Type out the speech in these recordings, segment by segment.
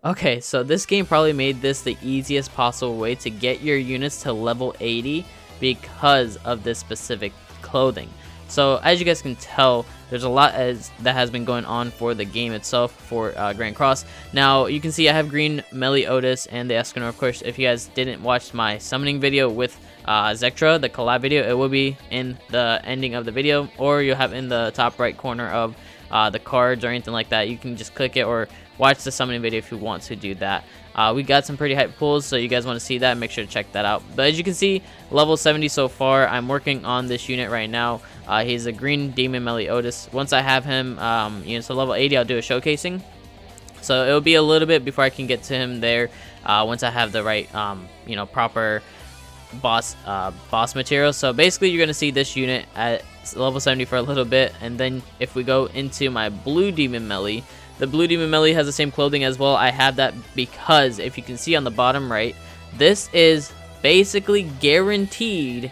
Okay, so this game probably made this the easiest possible way to get your units to level 80 because of this specific clothing. So as you guys can tell, there's a lot that has been going on for the game itself for Grand Cross. Now you can see I have green Meliodas and the Escanor. Of course, if you guys didn't watch my summoning video with Zektra, the collab video, it will be in the ending of the video, or you'll have in the top right corner of the cards or anything like that. You can just click it or watch the summoning video if you want to do that. We got some pretty hype pulls, so you guys want to see that, make sure to check that out. But as you can see, level 70 so far. I'm working on this unit right now. He's a green demon Meliodas. Once I have him, so level 80, I'll do a showcasing. So it'll be a little bit before I can get to him there. Once I have the right, proper boss material. So basically, you're gonna see this unit at level 70 for a little bit, and then if we go into my blue demon melee. The blue demon melee has the same clothing as well. I have that because if you can see on the bottom right, this is basically guaranteed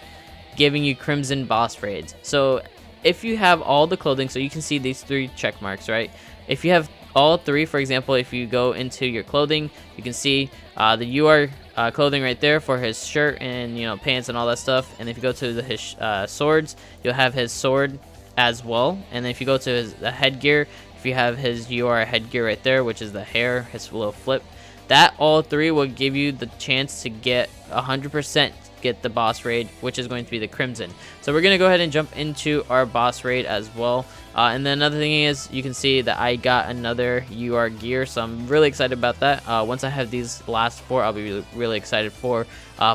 giving you crimson boss raids. So if you have all the clothing, so you can see these 3 check marks, right? If you have all 3, for example, if you go into your clothing, you can see the UR clothing right there for his shirt and pants and all that stuff. And if you go to his swords, you'll have his sword as well. And then if you go to the headgear, if you have his UR headgear right there, which is the hair, his little flip, that all 3 will give you the chance to get 100% get the boss raid, which is going to be the crimson. So we're gonna go ahead and jump into our boss raid as well. And then another thing is, you can see that I got another UR gear, so I'm really excited about that. Once I have these last 4, I'll be really excited for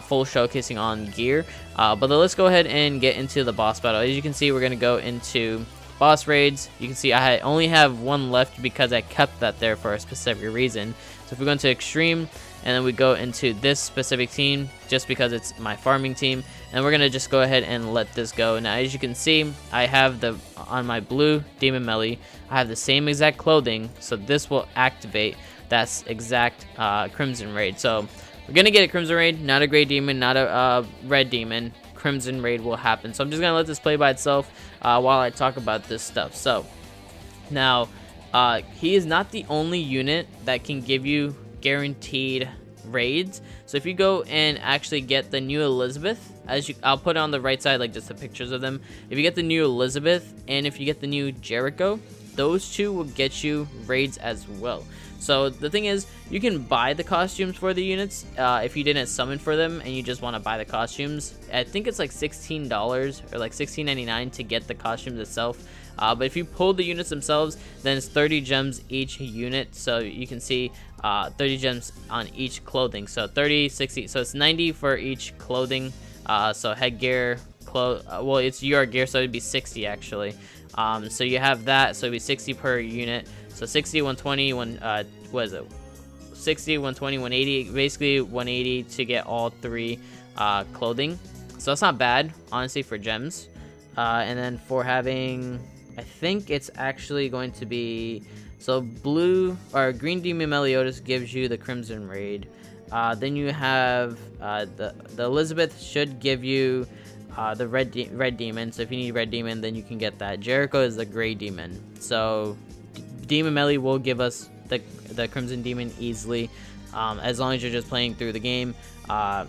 full showcasing on gear. But let's go ahead and get into the boss battle. As you can see, we're gonna go into boss raids. You can see I only have 1 left because I kept that there for a specific reason. So if we go into extreme, and then we go into this specific team just because it's my farming team, and we're gonna just go ahead and let this go. Now as you can see, I have on my blue demon melee, I have the same exact clothing, so this will activate that exact crimson raid. So we're gonna get a crimson raid, not a gray demon, not a red demon. Crimson raid will happen. So I'm just gonna let this play by itself while I talk about this stuff. So now he is not the only unit that can give you guaranteed raids. So if you go and actually get the new Elizabeth, I'll put it on the right side, like just the pictures of them. If you get the new Elizabeth and if you get the new Jericho, those 2 will get you raids as well. So the thing is, you can buy the costumes for the units if you didn't summon for them and you just want to buy the costumes. I think it's like $16 or like $16.99 to get the costumes itself. But if you pull the units themselves, then it's 30 gems each unit. So you can see 30 gems on each clothing. So 30, 60, so it's 90 for each clothing. So headgear, well, it's UR gear, so it'd be 60 actually. So you have that, so it'd be 60 per unit. So 60, 120, what is it? 60, 120, 180, basically 180 to get all 3 clothing. So that's not bad, honestly, for gems. And then for having, I think it's actually going to be, so blue or green demon Meliodas gives you the crimson raid. Then you have the Elizabeth should give you the red demon. So if you need red demon, then you can get that. Jericho is the gray demon. So demon melee will give us the crimson demon easily, as long as you're just playing through the game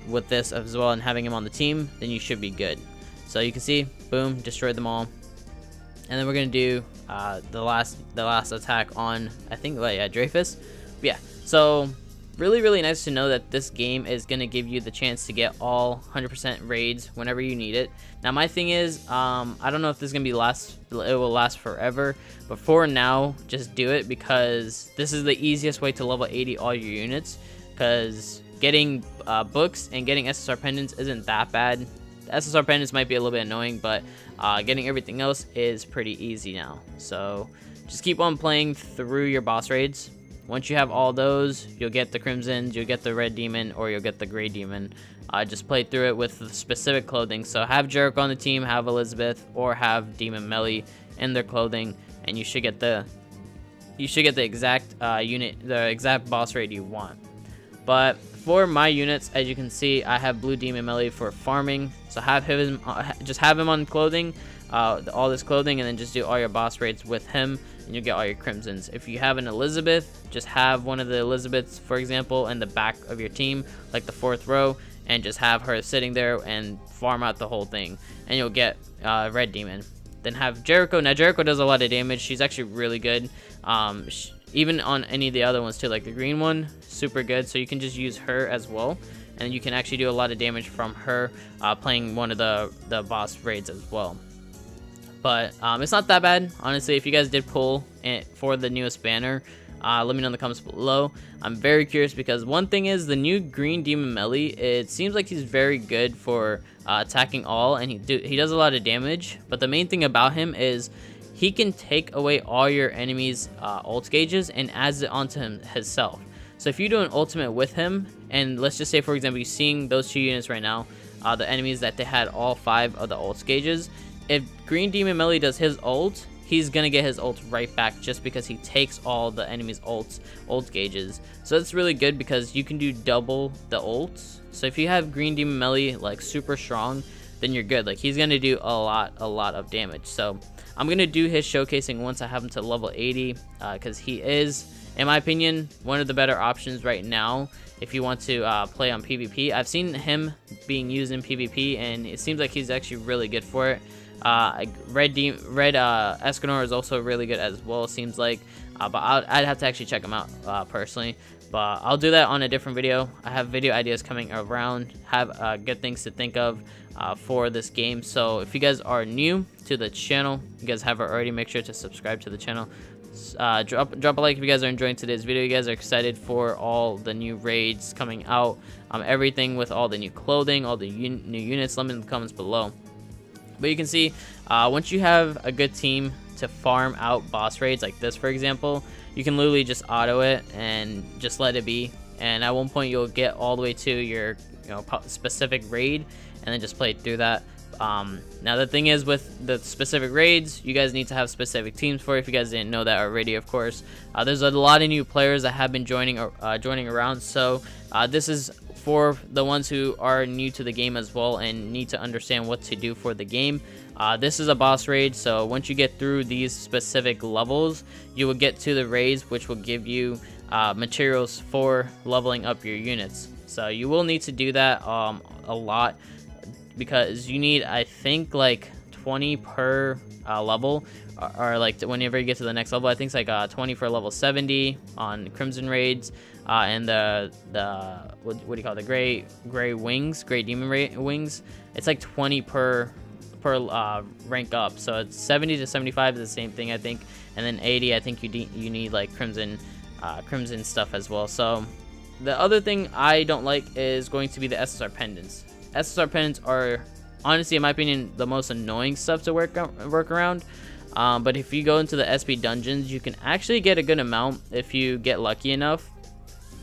with this as well and having him on the team, then you should be good. So you can see, boom, destroyed them all. And then we're gonna do the last attack on, I think, Dreyfus. But yeah, so really nice to know that this game is gonna give you the chance to get all 100% raids whenever you need it. Now my thing is, I don't know if this is gonna be it will last forever, but for now, just do it because this is the easiest way to level 80 all your units. Because getting books and getting SSR pendants isn't that bad. The SSR pendants might be a little bit annoying, but getting everything else is pretty easy now. So just keep on playing through your boss raids. Once you have all those, you'll get the crimsons, you'll get the red demon, or you'll get the gray demon. Just play through it with the specific clothing. So have Jericho on the team, have Elizabeth, or have Demon Melee in their clothing, and you should get the exact unit, the exact boss raid you want. But for my units, as you can see, I have Blue Demon Melee for farming. So have him, just have him on clothing, all this clothing, and then just do all your boss raids with him. and you'll get all your crimsons. If you have an Elizabeth, just have one of the Elizabeths, for example, in the back of your team, like the 4th row, and just have her sitting there and farm out the whole thing, and you'll get red demon. Then have Jericho. Now Jericho does a lot of damage. She's actually really good. Even on any of the other ones too, like the green one, super good. So you can just use her as well, and you can actually do a lot of damage from her playing one of the boss raids as well. But it's not that bad, honestly. If you guys did pull it for the newest banner, let me know in the comments below. I'm very curious because one thing is the new green demon melee. It seems like he's very good for attacking all, and he does a lot of damage. But the main thing about him is he can take away all your enemies' ult gauges and adds it onto himself. So if you do an ultimate with him, and let's just say for example you're seeing those 2 units right now, the enemies that they had all 5 of the ult gauges. If green demon melee does his ult, he's gonna get his ult right back just because he takes all the enemy's ult gauges. So it's really good because you can do double the ults. So if you have green demon melee like super strong, then you're good. Like he's gonna do a lot of damage. So I'm gonna do his showcasing once I have him to level 80 because he is, in my opinion, one of the better options right now if you want to play on PvP. I've seen him being used in PvP and it seems like he's actually really good for it. Red Escanor is also really good as well, seems like, but I'd have to actually check him out personally, but I'll do that on a different video. I have video ideas coming around, have good things to think of for this game. So if you guys are new to the channel, you guys haven't already, make sure to subscribe to the channel. Drop a like if you guys are enjoying today's video. You guys are excited for all the new raids coming out, everything with all the new clothing, all the new units. Let me know in the comments below. But you can see once you have a good team to farm out boss raids like this, for example, you can literally just auto it and just let it be, and at one point you'll get all the way to your specific raid and then just play through that. Now the thing is with the specific raids, you guys need to have specific teams for it, if you guys didn't know that already. Of course, there's a lot of new players that have been joining around, so this is for the ones who are new to the game as well and need to understand what to do for the game. This is a boss raid, so once you get through these specific levels, you will get to the raids, which will give you materials for leveling up your units. So you will need to do that a lot, because you need, I think, like 20 per level, or like whenever you get to the next level. I think it's like 20 for level 70 on Crimson raids, and the what do you call it, the gray demon wings. It's like 20 per rank up. So it's 70 to 75 is the same thing, I think, and then 80 I think you need like crimson stuff as well. So the other thing I don't like is going to be the SSR pendants. SSR pendants are, honestly, in my opinion, the most annoying stuff to work around. But if you go into the SP dungeons, you can actually get a good amount if you get lucky enough.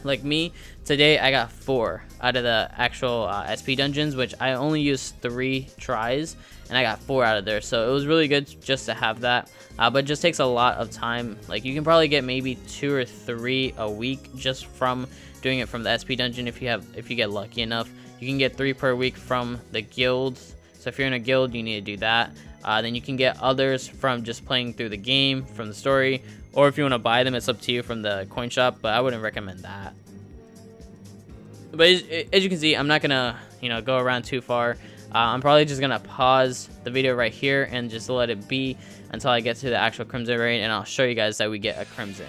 Like me, today I got 4 out of the actual SP dungeons, which I only used 3 tries, and I got 4 out of there. So it was really good just to have that, but it just takes a lot of time. Like you can probably get maybe 2 or 3 a week just from doing it from the SP dungeon. If you get lucky enough, you can get 3 per week from the guilds. So if you're in a guild, you need to do that. Then you can get others from just playing through the game, from the story, or if you want to buy them, it's up to you, from the coin shop, but I wouldn't recommend that. But as you can see, I'm not gonna go around too far. I'm probably just gonna pause the video right here and just let it be until I get to the actual crimson raid, and I'll show you guys that we get a crimson.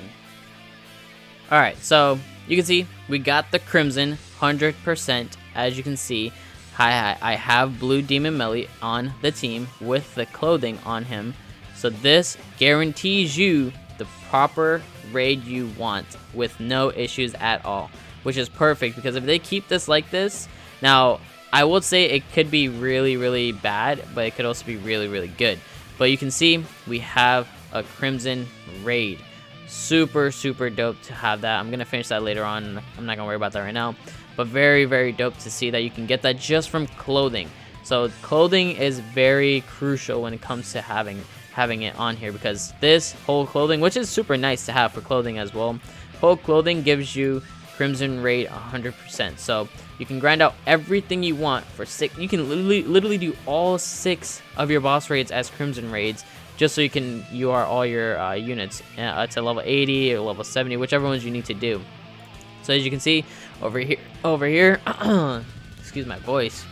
Alright, so you can see we got the crimson 100%. As you can see, I have blue demon melee on the team with the clothing on him, so this guarantees you the proper raid you want with no issues at all, which is perfect, because if they keep this like this, now I would say it could be really bad, but it could also be really good. But you can see we have a crimson raid. Super dope to have that. I'm gonna finish that later on. I'm not gonna worry about that right now, but very dope to see that you can get that just from clothing. So clothing is very crucial when it comes to having it on here, because this whole clothing, which is super nice to have for clothing as well, whole clothing gives you crimson raid 100%. So you can grind out everything you want for 6. You can literally do all 6 of your boss raids as crimson raids just so you are all your units to level 80 or level 70, whichever ones you need to do. So as you can see over here, excuse my voice.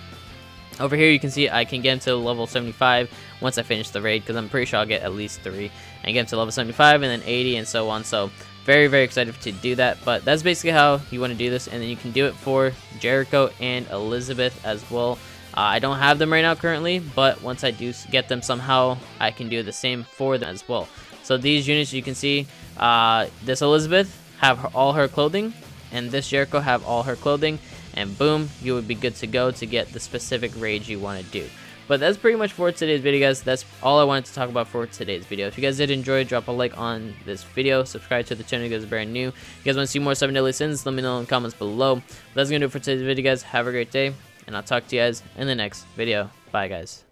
Over here you can see I can get him to level 75 once I finish the raid, because I'm pretty sure I'll get at least 3 and get him to level 75 and then 80 and so on. So very excited to do that, but that's basically how you want to do this. And then you can do it for Jericho and Elizabeth as well. I don't have them right now currently, but once I do get them somehow, I can do the same for them as well. So these units, you can see this Elizabeth have all her clothing, and this Jericho have all her clothing, and boom, you would be good to go to get the specific raid you want to do. But that's pretty much for today's video, guys. That's all I wanted to talk about for today's video. If you guys did enjoy, drop a like on this video, subscribe to the channel if you guys are brand new. If you guys want to see more 7 Deadly Sins, let me know in the comments below. But that's gonna do it for today's video, guys. Have a great day, and I'll talk to you guys in the next video. Bye, guys.